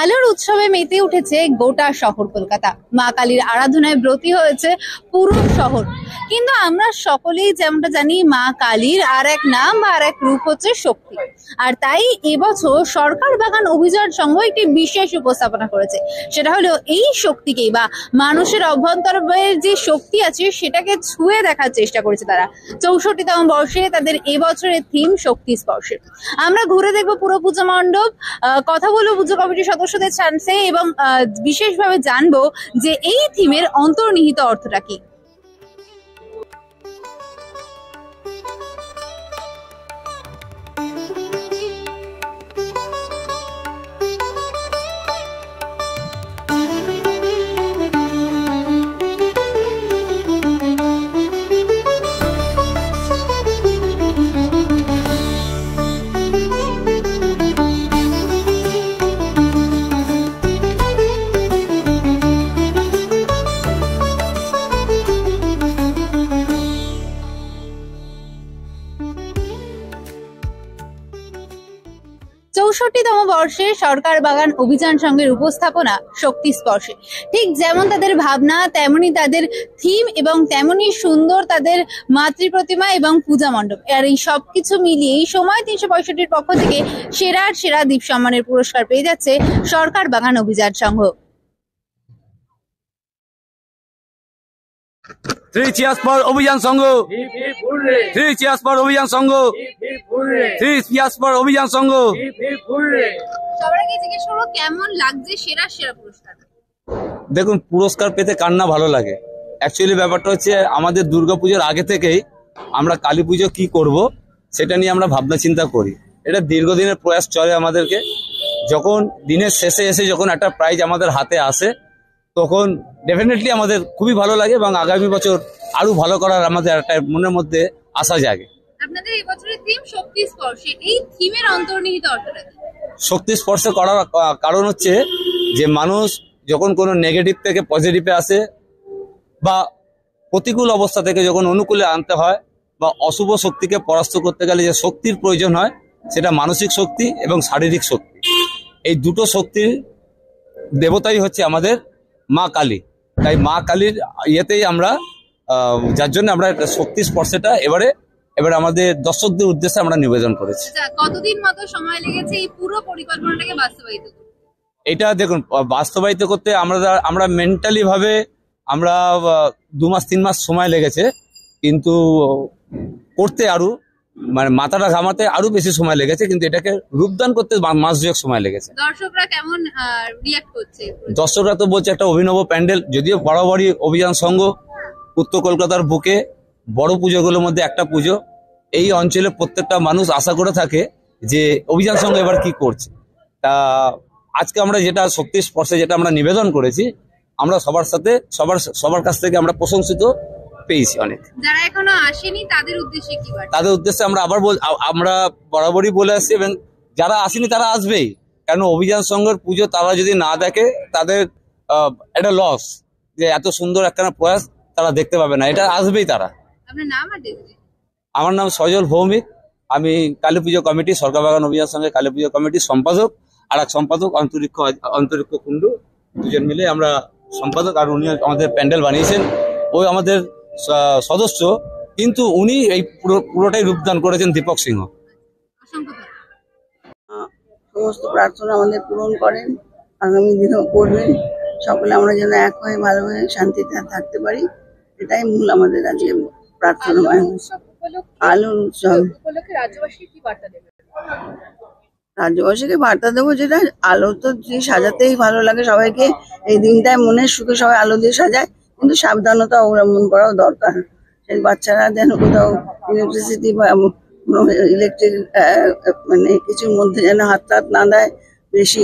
আলোর উৎসবে মেতে উঠেছে গোটা শহর কলকাতা। মা কালীর আরাধনায় ব্রতী হয়েছে পুরো শহর। কিন্তু আমরা সকলেই যেমনটা জানি, মা কালীর আর এক নাম বা আর এক রূপ হচ্ছে শক্তি। আর তাই এবছর সরকার বাগান অভিযান সংঘ একটি বিশেষ উপস্থাপনা করেছে। সেটা হলো এই শক্তিকেই বা মানুষের অভ্যন্তরের যে শক্তি আছে সেটাকে ছুঁয়ে দেখার চেষ্টা করেছে তারা। 64তম বর্ষে তাদের এবছরের থিম শক্তি স্পর্শে। আমরা ঘুরে দেখবো পুরো পুজো মণ্ডপ, কথা বলবো পুজো কমিটির সদস্যদের চান্সে এবং বিশেষভাবে জানবো যে এই থিমের অন্তর্নিহিত অর্থটা কি। চৌষট্টিতম বর্ষে সরকার বাগান অভিযান সংঘের উপস্থাপনা শক্তি স্পর্শে। ঠিক যেমন তাদের ভাবনা তেমনি তাদের থিম এবং তেমনি সুন্দর তাদের মাতৃ প্রতিমা এবং পূজা মণ্ডপ। আর এই সবকিছু মিলিয়ে এই সময় 365-র পক্ষ থেকে সেরা দ্বীপ সম্মানের পুরস্কার পেয়ে যাচ্ছে সরকার বাগান অভিযান সংঘ। Three cheers for অভিযান সংঘ। Three cheers for অভিযান সংঘ। Three cheers for অভিযান সংঘ। সবার আগে জিজ্ঞেস করবো কেমন লাগছে সেরা পুরস্কার? দেখুন, পুরস্কার পেতে কার না ভালো লাগে। অ্যাকচুয়ালি ব্যাপারটা হচ্ছে আমাদের দুর্গাপুজোর আগে থেকেই আমরা কালী পুজো কি করব সেটা নিয়ে আমরা ভাবনা চিন্তা করি। এটা দীর্ঘদিনের প্রয়াস চলে আমাদেরকে। যখন দিনের শেষে এসে যখন একটা প্রাইজ আমাদের হাতে আসে তখন ডেফিনেটলি আমাদের খুবই ভালো লাগে এবং আগামী বছর আরো ভালো করার আমাদের একটা মনের মধ্যে আশা জাগে। আপনাদের এই বছরের থিম শক্তি স্পর্শে, এই থিমের অন্তর্নিহিত অর্থটা কি? শক্তি স্পর্শ করার কারণ হচ্ছে যে মানুষ যখন কোনো নেগেটিভ থেকে পজিটিভে আসে বা প্রতিকূল অবস্থা থেকে যখন অনুকূলে আনতে হয় বা অশুভ শক্তিকে পরাস্ত করতে গেলে যে শক্তির প্রয়োজন হয় সেটা মানসিক শক্তি এবং শারীরিক শক্তি। এই দুটো শক্তির দেবতাই হচ্ছে আমাদের মা কালী। তাই মা কালীর ইয়েতেই আমরা যার জন্য আমরা শক্তি স্পর্শটা এবারে আমাদের দর্শকদের উদ্দেশ্যে আমরা নিবেদন করেছি। কতদিন মতো সময় লেগেছে এই পুরো পরিকল্পনাটাকে বাস্তবায়িত করতে? এটা দেখুন, বাস্তবায়িত করতে আমরা মেন্টালি ভাবে আমরা 2 মাস 3 মাস সময় লেগেছে, কিন্তু করতে আরো মানে মাথাটা ঘামাতে আরো বেশি সময় লেগেছে, কিন্তু এটাকে রূপদান করতে মাস 2 সময় লেগেছে। দর্শকরা কেমন রিঅ্যাক্ট করছে? দর্শকরা তো বলছে একটা অভিনব প্যান্ডেল। যদিও বরাবরই অভিযান সংঘ উত্তর কলকাতার বুকে বড় পুজোগুলোর মধ্যে একটা পুজো, এই অঞ্চলে প্রত্যেকটা মানুষ আশা করে থাকে যে অভিযান সংঘ এবার কি করছে। তা আজকে আমরা যেটা শক্তি স্পর্শে যেটা আমরা নিবেদন করেছি, আমরা সবার কাছ থেকে আমরা প্রশংসিত পেয়েছি অনেক। যারা এখনো আসেনি তাদের উদ্দেশ্যে কি বার্তা? তাদের উদ্দেশ্যে আমরা বরাবরই বলে আসছি এবং যারা আসেনি তারা আসবেই। কেন অভিযান সংঘের পুজো তারা যদি না দেখে তাদের একটা লস, যে এত সুন্দর একটা প্রয়াস তারা দেখতে পাবে না, এটা আসবেই তারা। আপনার নাম আর ডেজিগনেশন? আমার নাম সজল ভৌমিক, আমি কালী পুজো কমিটি সরকার বাগান অভিযান সংঘে কালী পুজো কমিটির সম্পাদক, আর এক সম্পাদক অন্তরিক্ষ কুণ্ডু, দুজন মিলে আমরা সম্পাদক। আর উনি আমাদের প্যান্ডেল বানিয়েছেন, ওই আমাদের সদস্য, কিন্তু উনি এই পুরোটাই রূপদান করেছেন দীপক সিংহ। সমস্ত প্রার্থনা আমাদের পূরণ করেন, আগামী দিনেও করবেন। সকলে আমরা যেন এক হয়ে ভালোভাবে শান্তিতে থাকতে পারি, এটাই মূল আমাদের আজকে প্রার্থনা। আলোর উৎসব উপলক্ষে রাজ্যবাসীকে বার্তা দেবো, যেটা আলো তো যে সাজাতেই ভালো লাগে সবাইকে। এই দিনটায় মনের সুখে সবাই আলো দিয়ে সাজায়, কিন্তু সাবধানতা অবলম্বন করাও দরকার। সেই বাচ্চারা যেন কোথাও ইলেকট্রিসিটি বা ইলেকট্রিক মানে কিছুর মধ্যে যেন হাত না দেয়, বেশি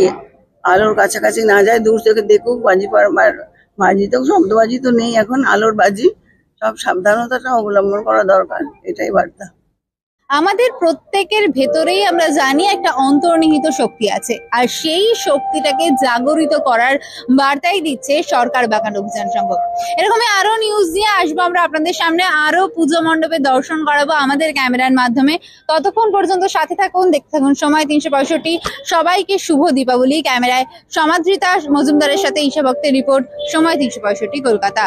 আলোর কাছাকাছি না যায়, দূর থেকে দেখুক। বাজি তো শব্দবাজি তো নেই এখন, আলোর বাজি, সব সাবধানতাটা অবলম্বন করা দরকার, এটাই বার্তা। আমাদের প্রত্যেকের ভেতরেই আমরা জানি একটা অন্তর্নিহিত শক্তি আছে, আর সেই শক্তিটাকে জাগরিত করার বার্তাই দিচ্ছে সরকার বাগান অভিযান সংঘ। এরকমই আরো নিউজ নিয়ে আসবো আমরা আপনাদের সামনে, আরো পুজো মণ্ডপে দর্শন করাবো আমাদের ক্যামেরার মাধ্যমে। ততক্ষণ পর্যন্ত সাথে থাকুন, দেখতে থাকুন সময় 365। সবাইকে শুভ দীপাবলি। ক্যামেরায় সমাদৃতা মজুমদারের সাথে ঈশা ভক্তের রিপোর্ট, সময় 365 কলকাতা।